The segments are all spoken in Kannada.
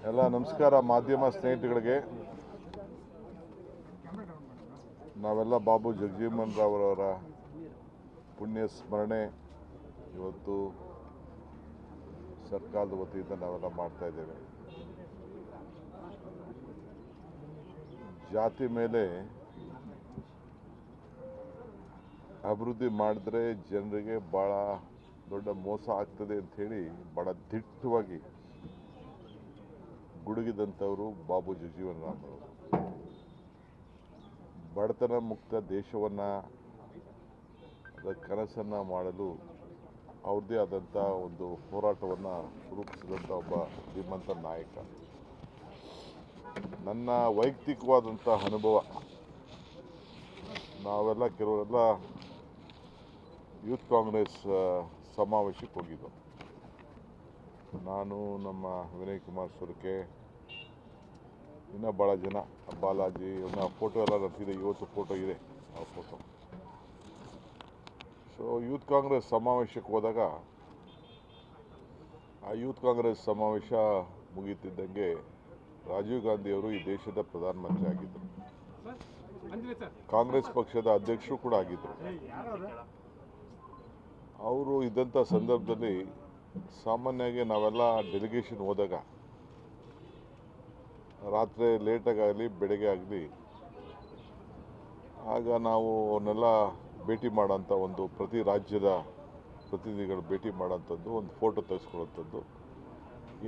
ಎಲ್ಲ ನಮಸ್ಕಾರ ಮಾಧ್ಯಮ ಸ್ನೇಹಿತರಿಗೆ. ನಾವೆಲ್ಲ ಬಾಬು ಜಗಜೀವನ್ ರಾವ್ರವರ ಪುಣ್ಯ ಸ್ಮರಣೆ ಇವತ್ತು ಸರ್ಕಾರದ ವತಿಯಿಂದ ನಾವೆಲ್ಲ ಮಾಡ್ತಾ ಇದ್ದೇವೆ. ಜಾತಿ ಮೇಲೆ ಅಭಿವೃದ್ಧಿ ಮಾಡಿದ್ರೆ ಜನರಿಗೆ ಭಾಳ ದೊಡ್ಡ ಮೋಸ ಆಗ್ತದೆ ಅಂಥೇಳಿ ಭಾಳ ದಿಟ್ಟವಾಗಿ ಗುಡುಗಿದಂಥವರು ಬಾಬು ಜಗಜೀವನ್ ರಾಮ್ ಅವರು. ಬಡತನ ಮುಕ್ತ ದೇಶವನ್ನು ಅದರ ಕನಸನ್ನು ಮಾಡಲು ಅವ್ರದ್ದೇ ಆದಂಥ ಒಂದು ಹೋರಾಟವನ್ನು ರೂಪಿಸಿದಂಥ ಒಬ್ಬ ಧೀಮಂತ ನಾಯಕ. ನನ್ನ ವೈಯಕ್ತಿಕವಾದಂಥ ಅನುಭವ, ನಾವೆಲ್ಲ ಕೆಲವರೆಲ್ಲ ಯೂತ್ ಕಾಂಗ್ರೆಸ್ ಸಮಾವೇಶಕ್ಕೆ ಹೋಗಿದ್ದು. ನಾನು, ನಮ್ಮ ವಿನಯ್ ಕುಮಾರ್ ಸುರ್ಕೆ, ಇನ್ನೂ ಭಾಳ ಜನ, ಬಾಲಾಜಿ, ಇನ್ನೂ ಫೋಟೋ ಎಲ್ಲ ನಡೆಸಿದೆ. ಇವತ್ತು ಫೋಟೋ ಇದೆ, ಆ ಫೋಟೋ. ಸೊ ಯೂತ್ ಕಾಂಗ್ರೆಸ್ ಸಮಾವೇಶಕ್ಕೆ ಹೋದಾಗ ಆ ಯೂತ್ ಕಾಂಗ್ರೆಸ್ ಸಮಾವೇಶ ಮುಗಿತಿದ್ದಂಗೆ ರಾಜೀವ್ ಗಾಂಧಿಯವರು ಈ ದೇಶದ ಪ್ರಧಾನಮಂತ್ರಿ ಆಗಿದ್ದರು. ಕಾಂಗ್ರೆಸ್ ಪಕ್ಷದ ಅಧ್ಯಕ್ಷರು ಕೂಡ ಆಗಿದ್ದರು. ಅವರು ಇದ್ದಂಥ ಸಂದರ್ಭದಲ್ಲಿ ಸಾಮಾನ್ಯವಾಗಿ ನಾವೆಲ್ಲ ಡೆಲಿಗೇಷನ್ ಹೋದಾಗ ರಾತ್ರಿ ಲೇಟಾಗಲಿ ಬೆಳಗ್ಗೆ ಆಗಲಿ ಆಗ ನಾವು ಅವನ್ನೆಲ್ಲ ಭೇಟಿ ಮಾಡೋಂಥ ಒಂದು ಪ್ರತಿ ರಾಜ್ಯದ ಪ್ರತಿನಿಧಿಗಳು ಭೇಟಿ ಮಾಡೋಂಥದ್ದು, ಒಂದು ಫೋಟೋ ತೆಗೆಸ್ಕೊಳ್ಳೋಂಥದ್ದು,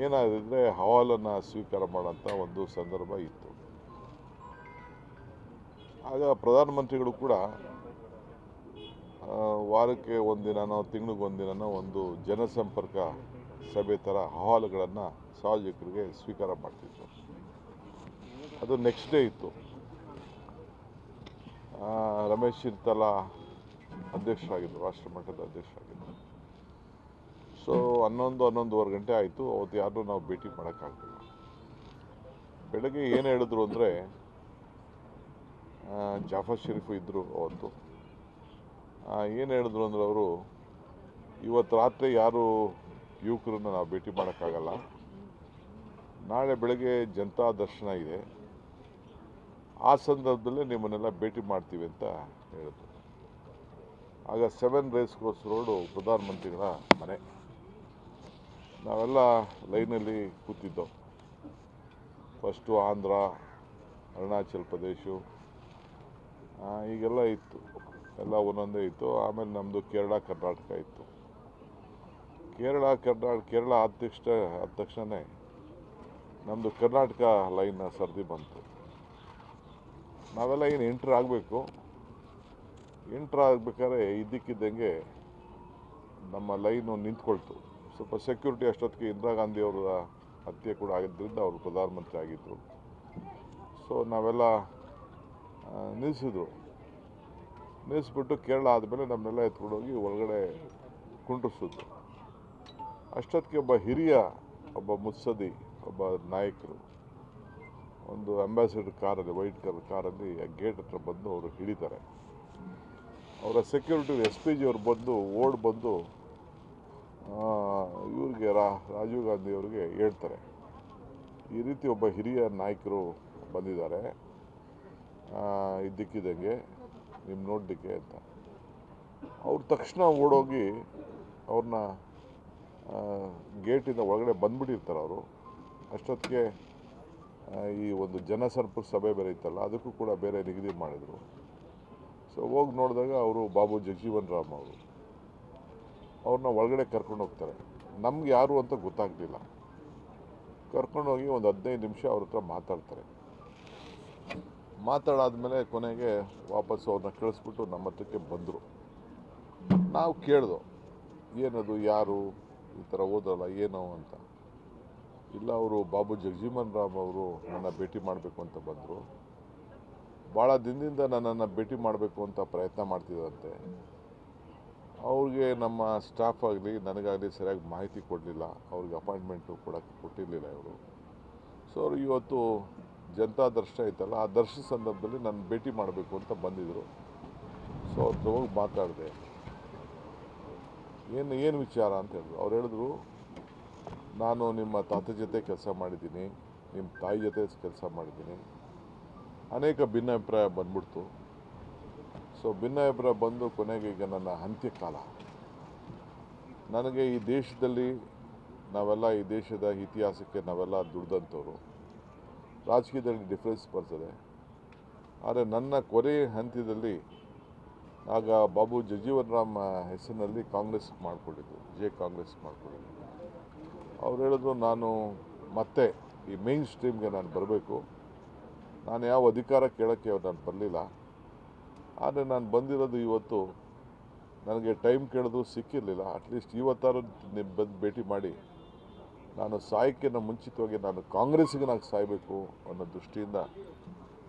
ಏನಾದರೆ ಹವಾಲನ್ನು ಸ್ವೀಕಾರ ಮಾಡೋಂಥ ಒಂದು ಸಂದರ್ಭ ಇತ್ತು. ಆಗ ಪ್ರಧಾನಮಂತ್ರಿಗಳು ಕೂಡ ವಾರಕ್ಕೆ ಒಂದಿನನೋ ತಿಂಗಳಿಗೆ ಒಂದಿನನೋ ಒಂದು ಜನಸಂಪರ್ಕ ಸಭೆ ಥರ ಅಹವಾಲುಗಳನ್ನು ಸಾರ್ವಜನಿಕರಿಗೆ ಸ್ವೀಕಾರ ಮಾಡ್ತಿದ್ರು. ಅದು ನೆಕ್ಸ್ಟ್ ಡೇ ಇತ್ತು. ರಮೇಶ್ ಚಿಂತಲಾ ಅಧ್ಯಕ್ಷರಾಗಿದ್ದರು, ರಾಷ್ಟ್ರಮಟ್ಟದ ಅಧ್ಯಕ್ಷರಾಗಿದ್ದರು. ಸೊ 11-11:15 ಗಂಟೆ ಆಯಿತು. ಅವತ್ತು ಯಾರನ್ನೂ ನಾವು ಭೇಟಿ ಮಾಡೋಕ್ಕಾಗಲಿಲ್ಲ. ಬೆಳಗ್ಗೆ ಏನು ಹೇಳಿದ್ರು ಅಂದರೆ, ಜಾಫರ್ ಶರೀಫ್ ಇದ್ದರು ಅವತ್ತು. ಏನು ಹೇಳಿದ್ರು ಅಂದರೆ, ಅವರು ಇವತ್ತು ರಾತ್ರಿ ಯಾರು ಯುವಕರನ್ನ ನಾವು ಭೇಟಿ ಮಾಡೋಕ್ಕಾಗಲ್ಲ, ನಾಳೆ ಬೆಳಗ್ಗೆ ಜನತಾ ದರ್ಶನ ಇದೆ, ಆ ಸಂದರ್ಭದಲ್ಲೇ ನಿಮ್ಮನ್ನೆಲ್ಲ ಭೇಟಿ ಮಾಡ್ತೀವಿ ಅಂತ ಹೇಳಿದ್ರು. ಆಗ 7 ರೇಸ್ ಕೋರ್ಸ್ ರೋಡು ಪ್ರಧಾನಮಂತ್ರಿಗಳ ಮನೆ. ನಾವೆಲ್ಲ ಲೈನಲ್ಲಿ ಕೂತಿದ್ದೋ. ಫಸ್ಟು ಆಂಧ್ರ, ಅರುಣಾಚಲ್ ಪ್ರದೇಶ ಹೀಗೆಲ್ಲ ಇತ್ತು, ಎಲ್ಲ ಒಂದೊಂದೇ ಇತ್ತು. ಆಮೇಲೆ ನಮ್ಮದು ಕೇರಳ, ಕರ್ನಾಟಕ ಇತ್ತು. ಕೇರಳ ಆದ ತಕ್ಷಣವೇ ನಮ್ಮದು ಕರ್ನಾಟಕ ಲೈನ್ ಸರದಿ ಬಂತು. ನಾವೆಲ್ಲ ಏನು ಎಂಟ್ರ್ ಆಗಬೇಕು. ಎಂಟ್ರ್ ಆಗಬೇಕಾದ್ರೆ ಇದ್ದಕ್ಕಿದ್ದಂಗೆ ನಮ್ಮ ಲೈನು ನಿಂತ್ಕೊಳ್ತು. ಸ್ವಲ್ಪ ಸೆಕ್ಯೂರಿಟಿ ಅಷ್ಟೊತ್ತಿಗೆ ಇಂದಿರಾ ಗಾಂಧಿ ಅವರ ಹತ್ಯೆ ಕೂಡ ಆಗಿದ್ದರಿಂದ ಅವರು ಪ್ರಧಾನಮಂತ್ರಿ ಆಗಿದ್ದರು. ಸೊ ನಾವೆಲ್ಲ ನಿಲ್ಲಿಸ್ಬಿಟ್ಟು ಕೇರಳ ಆದಮೇಲೆ ನಮ್ಮನ್ನೆಲ್ಲ ಎತ್ಕೊಂಡೋಗಿ ಒಳಗಡೆ ಕುಂಡ್ರಿಸಿದ್ರು. ಅಷ್ಟೊತ್ತಿಗೆ ಒಬ್ಬ ಮುತ್ಸದಿ, ಒಬ್ಬ ನಾಯಕರು ಒಂದು ಅಂಬಾಸಿಡರ್ ಕಾರಲ್ಲಿ, ವೈಟ್ ಕಲರ್ ಕಾರಲ್ಲಿ ಗೇಟ್ ಹತ್ರ ಬಂದು ಅವರು ಹಿಡಿತಾರೆ. ಅವರ ಸೆಕ್ಯೂರಿಟಿ SPG ಅವ್ರು ಬಂದು ಇವ್ರಿಗೆ ರಾಜೀವ್ ಗಾಂಧಿ ಅವ್ರಿಗೆ ಹೇಳ್ತಾರೆ, ಈ ರೀತಿ ಒಬ್ಬ ಹಿರಿಯ ನಾಯಕರು ಬಂದಿದ್ದಾರೆ ಇದ್ದಕ್ಕಿದ್ದಂಗೆ ನಿಮ್ಮ ನೋಡಲಿಕ್ಕೆ ಅಂತ. ಅವ್ರು ತಕ್ಷಣ ಓಡೋಗಿ ಅವ್ರನ್ನ ಗೇಟಿಂದ ಒಳಗಡೆ ಬಂದ್ಬಿಟ್ಟಿರ್ತಾರೆ ಅವರು. ಅಷ್ಟೊತ್ತಿಗೆ ಈ ಒಂದು ಜನಸಂಪರ್ಕ ಸಭೆ ಬೇರೆ ಇತ್ತಲ್ಲ, ಅದಕ್ಕೂ ಕೂಡ ಬೇರೆ ನಿಗದಿ ಮಾಡಿದರು. ಸೊ ಹೋಗಿ ನೋಡಿದಾಗ ಅವರು ಬಾಬು ಜಗಜೀವನ್ ರಾಮ್ ಅವರು. ಅವ್ರನ್ನ ಒಳಗಡೆ ಕರ್ಕೊಂಡು ಹೋಗ್ತಾರೆ. ನಮ್ಗೆ ಯಾರು ಅಂತ ಗೊತ್ತಾಗಲಿಲ್ಲ. ಕರ್ಕೊಂಡೋಗಿ ಒಂದು 15 ನಿಮಿಷ ಅವ್ರ ಹತ್ರ ಮಾತಾಡ್ತಾರೆ. ಮಾತಾಡಾದ್ಮೇಲೆ ಕೊನೆಗೆ ವಾಪಸ್ಸು ಅವ್ರನ್ನ ಕಳಿಸ್ಬಿಟ್ಟು ನಮ್ಮ ಹತ್ರಕ್ಕೆ ಬಂದರು. ನಾವು ಕೇಳ್ದೋ, ಏನದು, ಯಾರು ಈ ಥರ ಹೋದ್ರಲ್ಲ ಏನೋ ಅಂತ. ಇಲ್ಲ, ಅವರು ಬಾಬು ಜಗಜೀವನ್ ರಾಮ್ ಅವರು ನನ್ನ ಭೇಟಿ ಮಾಡಬೇಕು ಅಂತ ಬಂದರು. ಭಾಳ ದಿನದಿಂದ ನನ್ನನ್ನು ಭೇಟಿ ಮಾಡಬೇಕು ಅಂತ ಪ್ರಯತ್ನ ಮಾಡ್ತಿದ್ದಂತೆ. ಅವ್ರಿಗೆ ನಮ್ಮ ಸ್ಟಾಫ್ ಆಗಲಿ ನನಗಾಗಲಿ ಸರಿಯಾಗಿ ಮಾಹಿತಿ ಕೊಡಲಿಲ್ಲ. ಅವ್ರಿಗೆ ಅಪಾಯಿಂಟ್ಮೆಂಟು ಕೊಟ್ಟಿರಲಿಲ್ಲ ಇವರು. ಸೊ ಅವರು ಇವತ್ತು ಜನತಾ ದರ್ಶನ ಇತ್ತಲ್ಲ, ಆ ದರ್ಶನ ಸಂದರ್ಭದಲ್ಲಿ ನನ್ನ ಭೇಟಿ ಮಾಡಬೇಕು ಅಂತ ಬಂದಿದ್ದರು. ಸೊ ಅವ್ರ ಹೋಗಿ ಮಾತಾಡಿದೆ. ಏನು ವಿಚಾರ ಅಂತ ಹೇಳಿದ್ರು. ಅವ್ರು ಹೇಳಿದ್ರು, ನಾನು ನಿಮ್ಮ ತಾತ ಜೊತೆ ಕೆಲಸ ಮಾಡಿದ್ದೀನಿ, ನಿಮ್ಮ ತಾಯಿ ಜೊತೆ ಕೆಲಸ ಮಾಡಿದ್ದೀನಿ. ಅನೇಕ ಭಿನ್ನಾಭಿಪ್ರಾಯ ಬಂದ್ಬಿಡ್ತು. ಸೊ ಭಿನ್ನಾಭಿಪ್ರಾಯ ಬಂದು ಕೊನೆಗೆ ಈಗ ನನ್ನ ಅಂತ್ಯಕಾಲ. ನನಗೆ ಈ ದೇಶದಲ್ಲಿ ನಾವೆಲ್ಲ ಈ ದೇಶದ ಇತಿಹಾಸಕ್ಕೆ ನಾವೆಲ್ಲ ದುಡ್ದಂಥವ್ರು. ರಾಜಕೀಯದಲ್ಲಿ ಡಿಫ್ರೆನ್ಸ್ ಬರ್ತದೆ. ಆದರೆ ನನ್ನ ಕೊನೆ ಹಂತದಲ್ಲಿ ಆಗ ಬಾಬು ಜಗಜೀವನ್ ರಾಮ್ ಹೆಸರಿನಲ್ಲಿ ಕಾಂಗ್ರೆಸ್ ಮಾಡಿಕೊಂಡಿದ್ದು, ಕಾಂಗ್ರೆಸ್ ಮಾಡಿಕೊಂಡಿದ್ದು. ಅವ್ರು ಹೇಳಿದ್ರು ನಾನು ಮತ್ತೆ ಈ ಮೇನ್ ಸ್ಟ್ರೀಮ್ಗೆ ನಾನು ಬರಬೇಕು. ನಾನು ಯಾವ ಅಧಿಕಾರ ಕೇಳೋಕ್ಕೆ ನಾನು ಬರಲಿಲ್ಲ. ಆದರೆ ನಾನು ಬಂದಿರೋದು ಇವತ್ತು ನನಗೆ ಟೈಮ್ ಕೇಳಿದ್ರು ಸಿಕ್ಕಿರಲಿಲ್ಲ. ಅಟ್ಲೀಸ್ಟ್ ಇವತ್ತಾರು ಬಂದು ಭೇಟಿ ಮಾಡಿ ನಾನು ಸಾಯಕ್ಕಿಂತ ಮುಂಚಿತವಾಗಿ ನಾನು ಕಾಂಗ್ರೆಸ್ಸಿಗೆ ನಾನು ಸಾಯಬೇಕು ಅನ್ನೋ ದೃಷ್ಟಿಯಿಂದ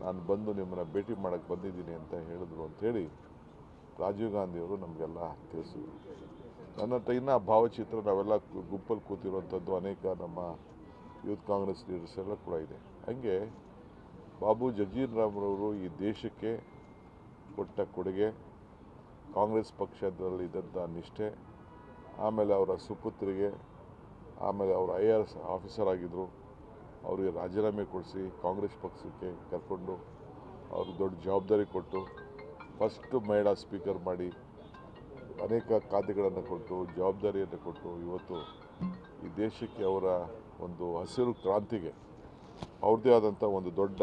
ನಾನು ಬಂದು ನಿಮ್ಮನ್ನು ಭೇಟಿ ಮಾಡೋಕ್ಕೆ ಬಂದಿದ್ದೀನಿ ಅಂತ ಹೇಳಿದ್ರು ಅಂಥೇಳಿ ರಾಜೀವ್ ಗಾಂಧಿಯವರು ನಮಗೆಲ್ಲ ತಿಳಿಸಿದ್ರು. ನನ್ನ ಹತ್ರ ಇನ್ನೂ ಭಾವಚಿತ್ರ ನಾವೆಲ್ಲ ಗುಂಪಲ್ಲಿ ಕೂತಿರುವಂಥದ್ದು ಅನೇಕ ನಮ್ಮ ಯೂತ್ ಕಾಂಗ್ರೆಸ್ ಲೀಡರ್ಸ್ ಎಲ್ಲ ಕೂಡ ಇದೆ. ಹಾಗೆ ಬಾಬು ಜಗಜೀವನ್ ರಾಮ್ರವರು ಈ ದೇಶಕ್ಕೆ ಕೊಟ್ಟ ಕೊಡುಗೆ, ಕಾಂಗ್ರೆಸ್ ಪಕ್ಷದಲ್ಲಿ ಇದ್ದಂಥ ನಿಷ್ಠೆ, ಆಮೇಲೆ ಅವರ ಸುಪುತ್ರಿಗೆ, ಆಮೇಲೆ ಅವರು IAS ಆಫೀಸರ್ ಆಗಿದ್ದರು, ಅವರಿಗೆ ರಾಜೀನಾಮೆ ಕೊಡಿಸಿ ಕಾಂಗ್ರೆಸ್ ಪಕ್ಷಕ್ಕೆ ಕರ್ಕೊಂಡು ಅವ್ರಿಗೆ ದೊಡ್ಡ ಜವಾಬ್ದಾರಿ ಕೊಟ್ಟು ಫಸ್ಟು ಮಹಿಳಾ ಸ್ಪೀಕರ್ ಮಾಡಿ ಅನೇಕ ಖಾತೆಗಳನ್ನು ಕೊಟ್ಟು ಜವಾಬ್ದಾರಿಯನ್ನು ಕೊಟ್ಟು ಇವತ್ತು ಈ ದೇಶಕ್ಕೆ ಅವರ ಒಂದು ಹಸಿರು ಕ್ರಾಂತಿಗೆ ಅವ್ರದ್ದೇ ಆದಂಥ ಒಂದು ದೊಡ್ಡ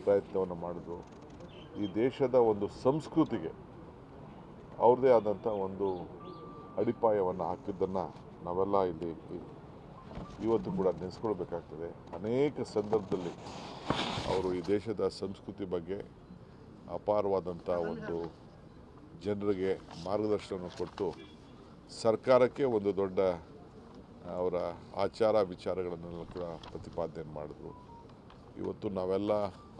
ಪ್ರಯತ್ನವನ್ನು ಮಾಡಿದ್ರು. ಈ ದೇಶದ ಒಂದು ಸಂಸ್ಕೃತಿಗೆ ಅವ್ರದ್ದೇ ಆದಂಥ ಒಂದು ಅಡಿಪಾಯವನ್ನು ಹಾಕಿದ್ದನ್ನು ನಾವೆಲ್ಲ ಇಲ್ಲಿ ಇವತ್ತು ಕೂಡ ನೆನೆಸ್ಕೊಳ್ಬೇಕಾಗ್ತದೆ. ಅನೇಕ ಸಂದರ್ಭದಲ್ಲಿ ಅವರು ಈ ದೇಶದ ಸಂಸ್ಕೃತಿ ಬಗ್ಗೆ ಅಪಾರವಾದಂಥ ಒಂದು ಜನರಿಗೆ ಮಾರ್ಗದರ್ಶನ ಕೊಟ್ಟು ಸರ್ಕಾರಕ್ಕೆ ಒಂದು ದೊಡ್ಡ ಅವರ ಆಚಾರ ವಿಚಾರಗಳನ್ನೆಲ್ಲ ಕೂಡ ಪ್ರತಿಪಾದನೆ ಮಾಡಿದ್ರು. ಇವತ್ತು ನಾವೆಲ್ಲ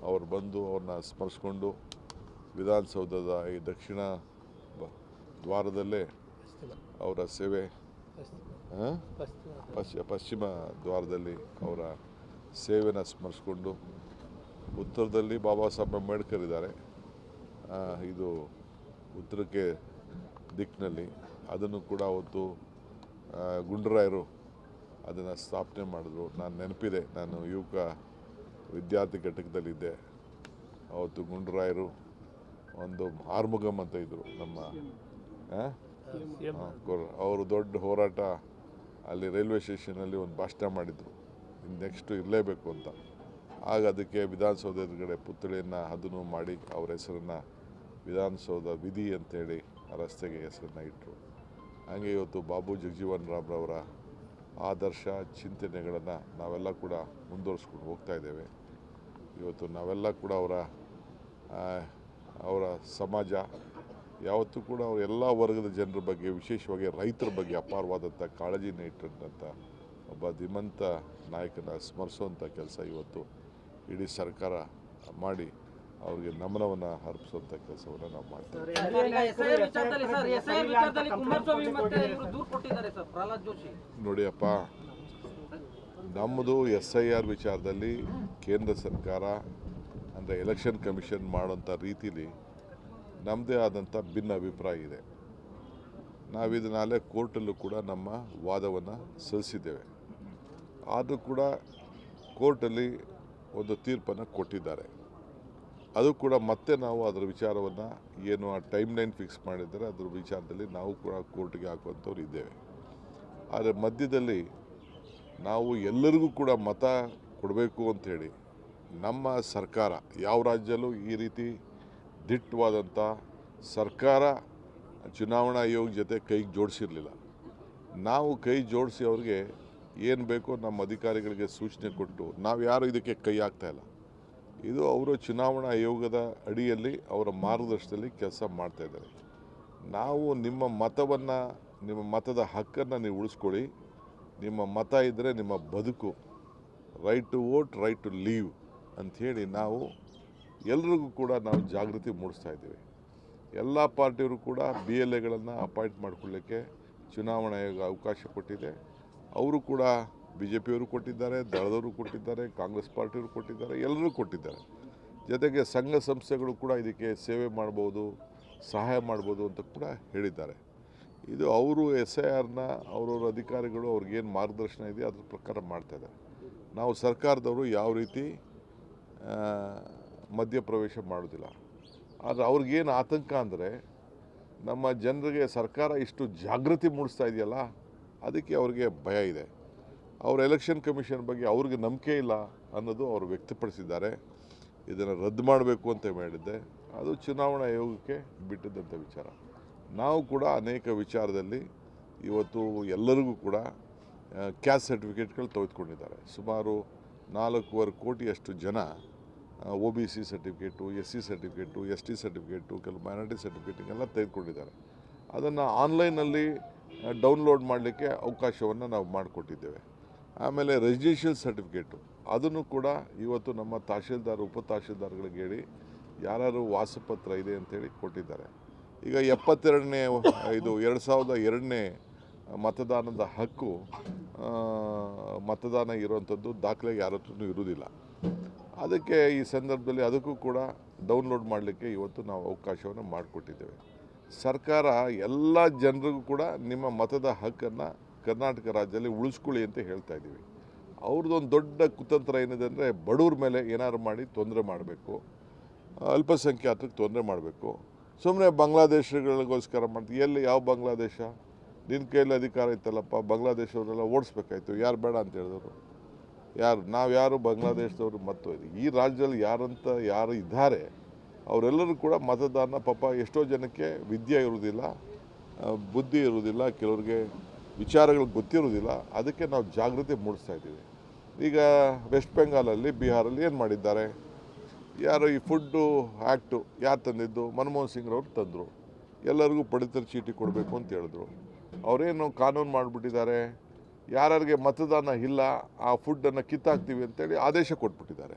ಅವ್ರು ಬಂದು ಅವ್ರನ್ನ ಸ್ಮರಿಸ್ಕೊಂಡು ವಿಧಾನಸೌಧದ ಈ ದಕ್ಷಿಣ ದ್ವಾರದಲ್ಲೇ ಅವರ ಸೇವೆ, ಪಶ್ಚಿಮ ದ್ವಾರದಲ್ಲಿ ಅವರ ಸೇವೆನ ಸ್ಮರಿಸ್ಕೊಂಡು, ಉತ್ತರದಲ್ಲಿ ಬಾಬಾ ಸಾಹೇಬ್ ಅಂಬೇಡ್ಕರ್ ಇದ್ದಾರೆ, ಇದು ಉತ್ತರಕ್ಕೆ ದಿಕ್ಕಿನಲ್ಲಿ ಅದನ್ನು ಕೂಡ ಅವತ್ತು ಗುಂಡರಾಯರು ಅದನ್ನು ಸ್ಥಾಪನೆ ಮಾಡಿದ್ರು. ನಾನು ನೆನಪಿದೆ, ನಾನು ಯುವಕ ವಿದ್ಯಾರ್ಥಿ ಘಟಕದಲ್ಲಿದ್ದೆ. ಅವತ್ತು ಗುಂಡರಾಯರು ಒಂದು ಆರ್ಮುಗಮ್ ಅಂತ ಇದ್ದರು ನಮ್ಮ ಅವರು ದೊಡ್ಡ ಹೋರಾಟ ಅಲ್ಲಿ ರೈಲ್ವೆ ಸ್ಟೇಷನಲ್ಲಿ ಒಂದು ಭಾಷಣ ಮಾಡಿದರು, ನೆಕ್ಸ್ಟು ಇರಲೇಬೇಕು ಅಂತ. ಆಗ ಅದಕ್ಕೆ ವಿಧಾನಸೌಧ ಎದುರುಗಡೆ ಪುತ್ಥಳಿಯನ್ನು ಅದನ್ನು ಮಾಡಿ ಅವರ ಹೆಸರನ್ನು ವಿಧಾನಸೌಧ ವಿಧಿ ಅಂತೇಳಿ ಆ ರಸ್ತೆಗೆ ಹೆಸರನ್ನು ಇಟ್ಟರು. ಹಾಗೆ ಇವತ್ತು ಬಾಬು ಜಗಜೀವನ್ ರಾಮ್ರವರ ಆದರ್ಶ ಚಿಂತನೆಗಳನ್ನು ನಾವೆಲ್ಲ ಕೂಡ ಮುಂದುವರಿಸ್ಕೊಂಡು ಹೋಗ್ತಾ ಇದ್ದೇವೆ. ಇವತ್ತು ನಾವೆಲ್ಲ ಕೂಡ ಅವರ ಸಮಾಜ ಯಾವತ್ತೂ ಕೂಡ ಅವರು ಎಲ್ಲ ವರ್ಗದ ಜನರ ಬಗ್ಗೆ, ವಿಶೇಷವಾಗಿ ರೈತರ ಬಗ್ಗೆ ಅಪಾರವಾದಂಥ ಕಾಳಜಿನ ಇಟ್ಟಿದ್ದಂಥ ಒಬ್ಬ ಧೀಮಂತ ನಾಯಕನ ಸ್ಮರಿಸುವಂಥ ಕೆಲಸ ಇವತ್ತು ಇಡೀ ಸರ್ಕಾರ ಮಾಡಿ ಅವ್ರಿಗೆ ನಮನವನ್ನು ಅರ್ಪಿಸುವಂಥ ಕೆಲಸವನ್ನು ನಾವು ಮಾಡ್ತೀವಿ. ನೋಡಿಯಪ್ಪ, ನಮ್ಮದು SIR ವಿಚಾರದಲ್ಲಿ ಕೇಂದ್ರ ಸರ್ಕಾರ ಅಂದರೆ ಎಲೆಕ್ಷನ್ ಕಮಿಷನ್ ಮಾಡೋಂಥ ರೀತಿಲಿ ನಮ್ಮದೇ ಆದಂಥ ಭಿನ್ನ ಅಭಿಪ್ರಾಯ ಇದೆ. ನಾವಿದನ್ನಾಲೆ ಕೋರ್ಟಲ್ಲೂ ಕೂಡ ನಮ್ಮ ವಾದವನ್ನು ಸಲ್ಲಿಸಿದ್ದೇವೆ. ಆದರೂ ಕೂಡ ಕೋರ್ಟಲ್ಲಿ ಒಂದು ತೀರ್ಪನ್ನು ಕೊಟ್ಟಿದ್ದಾರೆ. ಅದು ಕೂಡ ಮತ್ತೆ ನಾವು ಅದರ ವಿಚಾರವನ್ನು ಏನು ಆ ಟೈಮ್ ಲೈನ್ ಫಿಕ್ಸ್ ಮಾಡಿದ್ದಾರೆ ಅದರ ವಿಚಾರದಲ್ಲಿ ನಾವು ಕೂಡ ಕೋರ್ಟ್ಗೆ ಹಾಕುವಂಥವ್ರು ಇದ್ದೇವೆ. ಆದರೆ ಮಧ್ಯದಲ್ಲಿ ನಾವು ಎಲ್ಲರಿಗೂ ಕೂಡ ಮತ ಕೊಡಬೇಕು ಅಂಥೇಳಿ ನಮ್ಮ ಸರ್ಕಾರ ಯಾವ ರಾಜ್ಯಲ್ಲೂ ಈ ರೀತಿ ದಿಟ್ಟವಾದಂಥ ಸರ್ಕಾರ ಚುನಾವಣಾ ಆಯೋಗ ಜೊತೆ ಕೈಗೆ ಜೋಡಿಸಿರಲಿಲ್ಲ. ನಾವು ಕೈ ಜೋಡಿಸಿ ಅವ್ರಿಗೆ ಏನು ಬೇಕೋ ನಮ್ಮ ಅಧಿಕಾರಿಗಳಿಗೆ ಸೂಚನೆ ಕೊಟ್ಟು ನಾವು ಯಾರು ಇದಕ್ಕೆ ಕೈ ಹಾಕ್ತಾಯಿಲ್ಲ. ಇದು ಅವರು ಚುನಾವಣಾ ಆಯೋಗದ ಅಡಿಯಲ್ಲಿ ಅವರ ಮಾರ್ಗದರ್ಶನದಲ್ಲಿ ಕೆಲಸ ಮಾಡ್ತಾಯಿದ್ದಾರೆ. ನಾವು ನಿಮ್ಮ ಮತವನ್ನು, ನಿಮ್ಮ ಮತದ ಹಕ್ಕನ್ನು ನೀವು ಉಳಿಸ್ಕೊಳ್ಳಿ. ನಿಮ್ಮ ಮತ ಇದ್ದರೆ ನಿಮ್ಮ ಬದುಕು, right to vote, right to leave ಅಂಥೇಳಿ ನಾವು ಎಲ್ರಿಗೂ ಕೂಡ ನಾವು ಜಾಗೃತಿ ಮೂಡಿಸ್ತಾ ಇದ್ದೀವಿ. ಎಲ್ಲ ಪಾರ್ಟಿಯವರು ಕೂಡ BLAಗಳನ್ನು ಅಪಾಯಿಂಟ್ ಮಾಡಿಕೊಳ್ಳಿಕ್ಕೆ ಚುನಾವಣಾ ಆಯೋಗ ಅವಕಾಶ ಕೊಟ್ಟಿದೆ. ಅವರು ಕೂಡ BJPಯವರು ಕೊಟ್ಟಿದ್ದಾರೆ, ದಳದವರು ಕೊಟ್ಟಿದ್ದಾರೆ, ಕಾಂಗ್ರೆಸ್ ಪಾರ್ಟಿಯವರು ಕೊಟ್ಟಿದ್ದಾರೆ, ಎಲ್ಲರೂ ಕೊಟ್ಟಿದ್ದಾರೆ. ಜೊತೆಗೆ ಸಂಘ ಸಂಸ್ಥೆಗಳು ಕೂಡ ಇದಕ್ಕೆ ಸೇವೆ ಮಾಡ್ಬೋದು, ಸಹಾಯ ಮಾಡ್ಬೋದು ಅಂತ ಕೂಡ ಹೇಳಿದ್ದಾರೆ. ಇದು ಅವರು SIRನ ಅವ್ರವ್ರ ಅಧಿಕಾರಿಗಳು ಅವ್ರಿಗೇನು ಮಾರ್ಗದರ್ಶನ ಇದೆ ಅದ್ರ ಪ್ರಕಾರ ಮಾಡ್ತಾಯಿದ್ದಾರೆ. ನಾವು ಸರ್ಕಾರದವರು ಯಾವ ರೀತಿ ಮಧ್ಯಪ್ರವೇಶ ಮಾಡೋದಿಲ್ಲ. ಆದರೆ ಅವ್ರಿಗೇನು ಆತಂಕ ಅಂದರೆ ನಮ್ಮ ಜನರಿಗೆ ಸರ್ಕಾರ ಇಷ್ಟು ಜಾಗೃತಿ ಮೂಡಿಸ್ತಾ ಇದೆಯಲ್ಲ, ಅದಕ್ಕೆ ಅವ್ರಿಗೆ ಭಯ ಇದೆ. ಅವ್ರ ಎಲೆಕ್ಷನ್ ಕಮಿಷನ್ ಬಗ್ಗೆ ಅವ್ರಿಗೆ ನಂಬಿಕೆ ಇಲ್ಲ ಅನ್ನೋದು ಅವರು ವ್ಯಕ್ತಪಡಿಸಿದ್ದಾರೆ. ಇದನ್ನು ರದ್ದು ಮಾಡಬೇಕು ಅಂತ ಹೇಳಿದ್ದೆ, ಅದು ಚುನಾವಣಾ ಆಯೋಗಕ್ಕೆ ಬಿಟ್ಟಿದ್ದಂಥ ವಿಚಾರ. ನಾವು ಕೂಡ ಅನೇಕ ವಿಚಾರದಲ್ಲಿ ಇವತ್ತು ಎಲ್ಲರಿಗೂ ಕೂಡ ಕ್ಯಾಸ್ಟ್ ಸರ್ಟಿಫಿಕೇಟ್ಗಳು ತೆಗೆದುಕೊಂಡಿದ್ದಾರೆ. ಸುಮಾರು 4.25 ಕೋಟಿಯಷ್ಟು ಜನ OBC certificate, SC certificate, ST certificate, ಕೆಲವು ಮೈನಾರಿಟಿ ಸರ್ಟಿಫಿಕೇಟಿಗೆಲ್ಲ ತೆಗೆದುಕೊಂಡಿದ್ದಾರೆ. ಅದನ್ನು ಆನ್ಲೈನಲ್ಲಿ ಡೌನ್ಲೋಡ್ ಮಾಡಲಿಕ್ಕೆ ಅವಕಾಶವನ್ನು ನಾವು ಮಾಡಿಕೊಟ್ಟಿದ್ದೇವೆ. ಆಮೇಲೆ ರೆಸಿಡೆನ್ಷಿಯಲ್ ಸರ್ಟಿಫಿಕೇಟು ಅದನ್ನು ಕೂಡ ಇವತ್ತು ನಮ್ಮ ತಹಶೀಲ್ದಾರ್, ಉಪ ತಹಶೀಲ್ದಾರ್ಗಳಿಗೆ ಹೇಳಿ ಯಾರು ವಾಸಪತ್ರ ಇದೆ ಅಂತೇಳಿ ಕೊಟ್ಟಿದ್ದಾರೆ. ಈಗ 72ನೇ 2002ನೇ ಮತದಾನದ ಹಕ್ಕು ಮತದಾನ ಇರುವಂಥದ್ದು ದಾಖಲೆಗೆ ಯಾರ ಹತ್ರನೂ ಇರುವುದಿಲ್ಲ. ಅದಕ್ಕೆ ಈ ಸಂದರ್ಭದಲ್ಲಿ ಅದಕ್ಕೂ ಕೂಡ ಡೌನ್ಲೋಡ್ ಮಾಡಲಿಕ್ಕೆ ಇವತ್ತು ನಾವು ಅವಕಾಶವನ್ನು ಮಾಡಿಕೊಟ್ಟಿದ್ದೇವೆ. ಸರ್ಕಾರ ಎಲ್ಲ ಜನರಿಗೂ ಕೂಡ ನಿಮ್ಮ ಮತದ ಹಕ್ಕನ್ನು ಕರ್ನಾಟಕ ರಾಜ್ಯದಲ್ಲಿ ಉಳಿಸ್ಕೊಳ್ಳಿ ಅಂತ ಹೇಳ್ತಾ ಇದ್ದೀವಿ. ಅವ್ರದ್ದೊಂದು ದೊಡ್ಡ ಕುತಂತ್ರ ಏನಿದೆ ಅಂದರೆ ಬಡವ್ರ ಮೇಲೆ ಏನಾದ್ರು ಮಾಡಿ ತೊಂದರೆ ಮಾಡಬೇಕು, ಅಲ್ಪಸಂಖ್ಯಾತರಿಗೆ ತೊಂದರೆ ಮಾಡಬೇಕು. ಸುಮ್ಮನೆ ಬಾಂಗ್ಲಾದೇಶಗಳಿಗೋಸ್ಕರ ಮಾಡ್ತೀವಿ. ಎಲ್ಲಿ ಯಾವ ಬಾಂಗ್ಲಾದೇಶ? ನಿನ್ನ ಕೈಯಲ್ಲಿ ಅಧಿಕಾರ ಇತ್ತಲ್ಲಪ್ಪ, ಬಾಂಗ್ಲಾದೇಶವ್ರನ್ನೆಲ್ಲ ಓಡಿಸ್ಬೇಕಾಯ್ತು. ಯಾರು ಬೇಡ ಅಂತ ಹೇಳಿದವರು? ನಾವು ಯಾರು ಬಾಂಗ್ಲಾದೇಶದವರು? ಮತ್ತು ಈ ರಾಜ್ಯದಲ್ಲಿ ಯಾರು ಇದ್ದಾರೆ ಅವರೆಲ್ಲರೂ ಕೂಡ ಮತದಾನ, ಪಾಪ ಎಷ್ಟೋ ಜನಕ್ಕೆ ವಿದ್ಯೆ ಇರುವುದಿಲ್ಲ, ಬುದ್ಧಿ ಇರುವುದಿಲ್ಲ, ಕೆಲವ್ರಿಗೆ ವಿಚಾರಗಳು ಗೊತ್ತಿರೋದಿಲ್ಲ. ಅದಕ್ಕೆ ನಾವು ಜಾಗೃತಿ ಮೂಡಿಸ್ತಾ ಇದ್ದೀವಿ. ಈಗ ವೆಸ್ಟ್ ಬೆಂಗಾಲಲ್ಲಿ, ಬಿಹಾರಲ್ಲಿ ಏನು ಮಾಡಿದ್ದಾರೆ? ಯಾರು ಈ ಫುಡ್ಡು ಆ್ಯಕ್ಟು ಯಾರು ತಂದಿದ್ದು? ಮನಮೋಹನ್ ಸಿಂಗ್ರವ್ರು ತಂದರು. ಎಲ್ಲರಿಗೂ ಪಡಿತರ ಚೀಟಿ ಕೊಡಬೇಕು ಅಂತ ಹೇಳಿದ್ರು. ಅವರೇನು ಕಾನೂನು ಮಾಡಿಬಿಟ್ಟಿದ್ದಾರೆ, ಯಾರಿಗೆ ಮತದಾನ ಇಲ್ಲ ಆ ಫುಡ್ಡನ್ನು ಕಿತ್ತಾಕ್ತೀವಿ ಅಂತೇಳಿ ಆದೇಶ ಕೊಟ್ಬಿಟ್ಟಿದ್ದಾರೆ.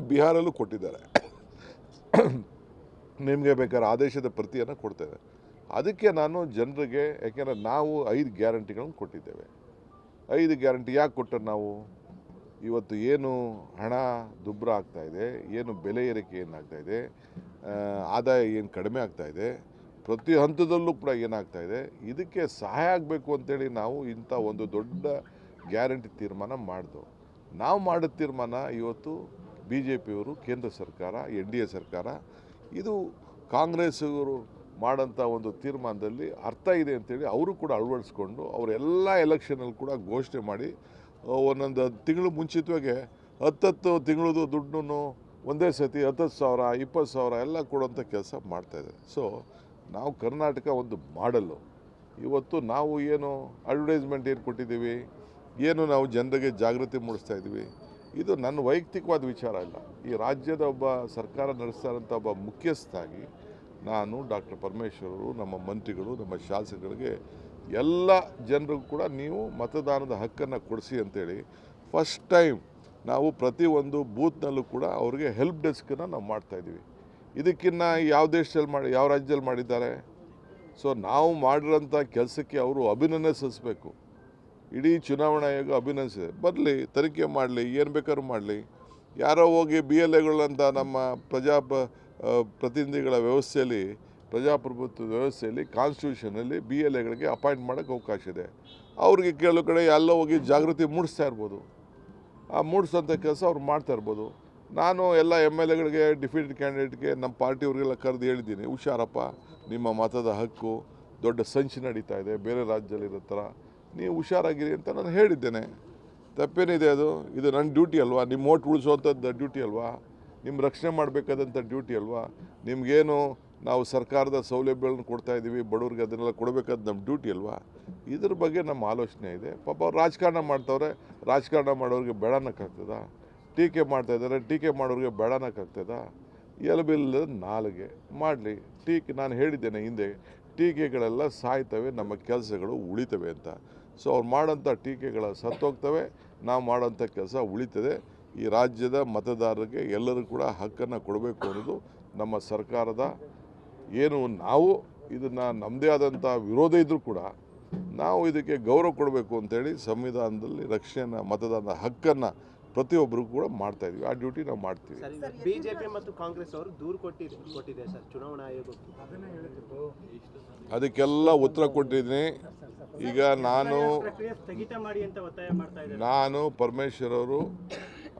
ಬಿಹಾರಲ್ಲೂ ಕೊಟ್ಟಿದ್ದಾರೆ. ನಿಮಗೆ ಬೇಕಾದ್ರೆ ಆದೇಶದ ಪ್ರತಿಯನ್ನು ಕೊಡ್ತೇವೆ. ಅದಕ್ಕೆ ನಾನು ಜನರಿಗೆ, ಯಾಕೆಂದರೆ ನಾವು 5 ಗ್ಯಾರಂಟಿಗಳನ್ನು ಕೊಟ್ಟಿದ್ದೇವೆ. 5 ಗ್ಯಾರಂಟಿ ಯಾಕೆ ಕೊಟ್ಟರು ನಾವು? ಇವತ್ತು ಏನು ಹಣ ದುಬ್ಬರ ಆಗ್ತಾಯಿದೆ, ಏನು ಬೆಲೆ ಏರಿಕೆ ಏನಾಗ್ತಾಯಿದೆ, ಆದಾಯ ಏನು ಕಡಿಮೆ ಆಗ್ತಾಯಿದೆ, ಪ್ರತಿ ಹಂತದಲ್ಲೂ ಕೂಡ ಏನಾಗ್ತಾಯಿದೆ, ಇದಕ್ಕೆ ಸಹಾಯ ಆಗಬೇಕು ಅಂತೇಳಿ ನಾವು ಇಂಥ ಒಂದು ದೊಡ್ಡ ಗ್ಯಾರಂಟಿ ತೀರ್ಮಾನ ಮಾಡಿದೆವು. ನಾವು ಮಾಡಿದ ತೀರ್ಮಾನ ಇವತ್ತು BJPಯವರು, ಕೇಂದ್ರ ಸರ್ಕಾರ, NDA ಸರ್ಕಾರ, ಇದು ಕಾಂಗ್ರೆಸ್ಸವರು ಮಾಡೋಂಥ ಒಂದು ತೀರ್ಮಾನದಲ್ಲಿ ಅರ್ಥ ಇದೆ ಅಂತೇಳಿ ಅವರು ಕೂಡ ಅಳವಡಿಸ್ಕೊಂಡು ಅವರೆಲ್ಲ ಎಲೆಕ್ಷನಲ್ಲಿ ಕೂಡ ಘೋಷಣೆ ಮಾಡಿ ಒಂದೊಂದು ತಿಂಗಳು ಮುಂಚಿತವಾಗಿ 10 ತಿಂಗಳದು ದುಡ್ಡನ್ನು ಒಂದೇ ಸತಿ 10,000, 20,000 ಎಲ್ಲ ಕೊಡುವಂಥ ಕೆಲಸ ಮಾಡ್ತಾಯಿದ್ದಾರೆ. ಸೊ ನಾವು ಕರ್ನಾಟಕ ಒಂದು ಮಾಡಲ್ಲು. ಇವತ್ತು ನಾವು ಏನು ಅಡ್ವರ್ಟೈಸ್ಮೆಂಟ್ ಏನು ಕೊಟ್ಟಿದ್ದೀವಿ, ಏನು ನಾವು ಜನರಿಗೆ ಜಾಗೃತಿ ಮೂಡಿಸ್ತಾ ಇದ್ದೀವಿ, ಇದು ನನ್ನ ವೈಯಕ್ತಿಕವಾದ ವಿಚಾರ ಅಲ್ಲ. ಈ ರಾಜ್ಯದ ಒಬ್ಬ ಸರ್ಕಾರ ನಡೆಸ್ತಾ ಇರೋಂಥ ಒಬ್ಬ ಮುಖ್ಯಸ್ಥನಾಗಿ ನಾನು, ಡಾಕ್ಟರ್ ಪರಮೇಶ್ವರರು, ನಮ್ಮ ಮಂತ್ರಿಗಳು, ನಮ್ಮ ಶಾಸಕರಿಗೆ ಎಲ್ಲ ಜನರಿಗೂ ಕೂಡ ನೀವು ಮತದಾನದ ಹಕ್ಕನ್ನು ಕೊಡಿಸಿ ಅಂತೇಳಿ ಫಸ್ಟ್ ಟೈಮ್ ನಾವು ಪ್ರತಿಯೊಂದು ಬೂತ್ನಲ್ಲೂ ಕೂಡ ಅವ್ರಿಗೆ ಹೆಲ್ಪ್ ಡೆಸ್ಕನ್ನು ನಾವು ಮಾಡ್ತಾಯಿದ್ದೀವಿ. ಇದಕ್ಕಿನ್ನ ಯಾವ ದೇಶದಲ್ಲಿ ಯಾವ ರಾಜ್ಯದಲ್ಲಿ ಮಾಡಿದ್ದಾರೆ? ಸೊ ನಾವು ಮಾಡಿರೋಂಥ ಕೆಲಸಕ್ಕೆ ಅವರು ಅಭಿನಂದನೆ ಸಲ್ಲಿಸಬೇಕು. ಇಡೀ ಚುನಾವಣಾ ಆಯೋಗ ಅಭಿನಂದಿಸಿದೆ. ಬರಲಿ, ತನಿಖೆ ಮಾಡಲಿ, ಏನು ಬೇಕಾದ್ರೂ ಮಾಡಲಿ. ಯಾರೋ ಹೋಗಿ BLAಗಳಂತ ನಮ್ಮ ಪ್ರತಿನಿಧಿಗಳ ವ್ಯವಸ್ಥೆಯಲ್ಲಿ, ಪ್ರಜಾಪ್ರಭುತ್ವ ವ್ಯವಸ್ಥೆಯಲ್ಲಿ, ಕಾನ್ಸ್ಟಿಟ್ಯೂಷನಲ್ಲಿ BLAಗಳಿಗೆ ಅಪಾಯಿಂಟ್ ಮಾಡೋಕ್ಕೆ ಅವಕಾಶ ಇದೆ. ಅವ್ರಿಗೆ ಕೆಲವು ಕಡೆ ಎಲ್ಲ ಹೋಗಿ ಜಾಗೃತಿ ಮೂಡಿಸ್ತಾ ಇರ್ಬೋದು. ಆ ಮೂಡಿಸೋಂಥ ಕೆಲಸ ಅವ್ರು ಮಾಡ್ತಾ ಇರ್ಬೋದು. ನಾನು ಎಲ್ಲ MLAಗಳಿಗೆ, ಡಿಫೀಟೆಡ್ ಕ್ಯಾಂಡಿಡೇಟ್ಗೆ, ನಮ್ಮ ಪಾರ್ಟಿಯವ್ರಿಗೆಲ್ಲ ಕರೆದು ಹೇಳಿದ್ದೀನಿ, ಹುಷಾರಪ್ಪ, ನಿಮ್ಮ ಮತದ ಹಕ್ಕು ದೊಡ್ಡ ಸಂಚು ನಡೀತಾ ಇದೆ ಬೇರೆ ರಾಜ್ಯದಲ್ಲಿರೋ ಥರ, ನೀವು ಹುಷಾರಾಗಿರಿ ಅಂತ ನಾನು ಹೇಳಿದ್ದೇನೆ. ತಪ್ಪೇನಿದೆ ಅದು? ಇದು ನನ್ನ ಡ್ಯೂಟಿ ಅಲ್ವಾ? ನಿಮ್ಮ ಓಟ್ ಉಳಿಸೋವಂಥದ್ದು ಡ್ಯೂಟಿ ಅಲ್ವಾ? ನಿಮ್ಮ ರಕ್ಷಣೆ ಮಾಡಬೇಕಾದಂಥ ಡ್ಯೂಟಿ ಅಲ್ವಾ? ನಿಮಗೇನು ನಾವು ಸರ್ಕಾರದ ಸೌಲಭ್ಯಗಳನ್ನು ಕೊಡ್ತಾಯಿದ್ದೀವಿ ಬಡವ್ರಿಗೆ, ಅದನ್ನೆಲ್ಲ ಕೊಡಬೇಕಾದ ನಮ್ಮ ಡ್ಯೂಟಿ ಅಲ್ವಾ? ಇದ್ರ ಬಗ್ಗೆ ನಮ್ಮ ಆಲೋಚನೆ ಇದೆ. ಪಾಪ ಅವ್ರು ರಾಜಕಾರಣ ಮಾಡ್ತವ್ರೆ, ರಾಜಕಾರಣ ಮಾಡೋರಿಗೆ ಬೇಡನಕ್ಕಾಗ್ತದ? ಟೀಕೆ ಮಾಡ್ತಾಯಿದ್ದಾರೆ, ಟೀಕೆ ಮಾಡೋರಿಗೆ ಬೇಡನಕ್ಕಾಗ್ತದ? ಎಲಬಿಲ್ಲದ ನಾಲಿಗೆ ಮಾಡಲಿ. ನಾನು ಹೇಳಿದ್ದೇನೆ ಹಿಂದೆ, ಟೀಕೆಗಳೆಲ್ಲ ಸಾಯ್ತವೆ, ನಮ್ಮ ಕೆಲಸಗಳು ಉಳಿತವೆ ಅಂತ. ಸೊ ಅವ್ರು ಮಾಡೋಂಥ ಟೀಕೆಗಳ ಸತ್ತೋಗ್ತವೆ, ನಾವು ಮಾಡೋಂಥ ಕೆಲಸ ಉಳಿತದೆ. ಈ ರಾಜ್ಯದ ಮತದಾರರಿಗೆ ಎಲ್ಲರೂ ಕೂಡ ಹಕ್ಕನ್ನು ಕೊಡಬೇಕು ಅನ್ನೋದು ನಮ್ಮ ಸರ್ಕಾರದ ಏನು. ನಾವು ಇದನ್ನು ನಮ್ಮದೇ ಆದಂಥ ವಿರೋಧ ಇದ್ದರೂ ಕೂಡ ನಾವು ಇದಕ್ಕೆ ಗೌರವ ಕೊಡಬೇಕು ಅಂತೇಳಿ ಸಂವಿಧಾನದಲ್ಲಿ ಮತದಾನದ ಹಕ್ಕನ್ನು ಪ್ರತಿಯೊಬ್ಬರಿಗೂ ಕೂಡ ಮಾಡ್ತಾಯಿದ್ವಿ. ಆ ಡ್ಯೂಟಿ ನಾವು ಮಾಡ್ತೀವಿ. ಬಿಜೆಪಿ ಮತ್ತು ಕಾಂಗ್ರೆಸ್ ಅವರು ದೂರು ಕೊಟ್ಟಿದೆ ಸರ್ ಚುನಾವಣಾ ಆಯೋಗಕ್ಕೆ. ಅದಕ್ಕೆಲ್ಲ ಉತ್ತರ ಕೊಟ್ಟಿದ್ದೀನಿ. ಈಗ ಸ್ಥಗಿತ ಮಾಡಿ ಅಂತ ಒತ್ತಾಯ ಮಾಡ್ತಾ ಇದ್ದಾರೆ. ನಾನು ಪರಮೇಶ್ವರ್ ಅವರು,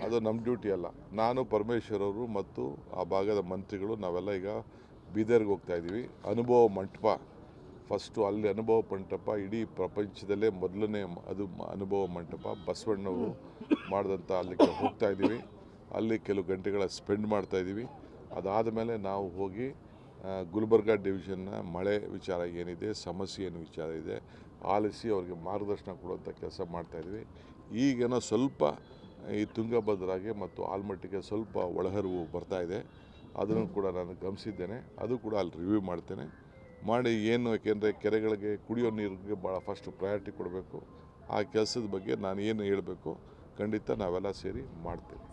ಅದು ನಮ್ಮ ಡ್ಯೂಟಿ ಅಲ್ಲ, ನಾನು ಪರಮೇಶ್ವರ್ ಅವರು ಮತ್ತು ಆ ಭಾಗದ ಮಂತ್ರಿಗಳು ನಾವೆಲ್ಲ ಈಗ ಬೀದರ್ಗೆ ಹೋಗ್ತಾ ಇದ್ದೀವಿ. ಅನುಭವ ಮಂಟಪ ಫಸ್ಟು, ಅಲ್ಲಿ ಅನುಭವ ಮಂಟಪ ಇಡೀ ಪ್ರಪಂಚದಲ್ಲೇ ಮೊದಲನೇ ಅದು ಅನುಭವ ಮಂಟಪ ಬಸವಣ್ಣವರು ಮಾಡಿದಂಥ ಅಲ್ಲಿಗೆ ಹೋಗ್ತಾ ಇದ್ದೀವಿ. ಅಲ್ಲಿ ಕೆಲವು ಗಂಟೆಗಳ ಸ್ಪೆಂಡ್ ಮಾಡ್ತಾಯಿದ್ದೀವಿ. ಅದಾದ ಮೇಲೆ ನಾವು ಹೋಗಿ ಗುಲ್ಬರ್ಗಾ ಡಿವಿಷನ್ನ ಮಳೆ ವಿಚಾರ ಏನಿದೆ, ಸಮಸ್ಯೆ ಏನು ವಿಚಾರ ಇದೆ ಆಲಿಸಿ ಅವ್ರಿಗೆ ಮಾರ್ಗದರ್ಶನ ಕೊಡುವಂಥ ಕೆಲಸ ಮಾಡ್ತಾಯಿದ್ವಿ. ಈಗೇನೋ ಸ್ವಲ್ಪ ಈ ತುಂಗಭದ್ರಾಗೆ ಮತ್ತು ಆಲ್ಮಟ್ಟಿಗೆ ಸ್ವಲ್ಪ ಒಳಹರಿವು ಬರ್ತಾಯಿದೆ. ಅದನ್ನು ಕೂಡ ನಾನು ಗಮನಿಸಿದ್ದೇನೆ. ಅದು ಕೂಡ ಅಲ್ಲಿ ರಿವ್ಯೂ ಮಾಡ್ತೇನೆ. ಮಾಡಿ ಏನು, ಏಕೆಂದರೆ ಕೆರೆಗಳಿಗೆ ಕುಡಿಯೋ ನೀರಿಗೆ ಭಾಳ ಫಸ್ಟ್ ಪ್ರಯಾರಿಟಿ ಕೊಡಬೇಕು. ಆ ಕೆಲಸದ ಬಗ್ಗೆ ನಾನು ಏನು ಹೇಳಬೇಕು ಖಂಡಿತ ನಾವೆಲ್ಲ ಸೇರಿ ಮಾಡ್ತೇವೆ.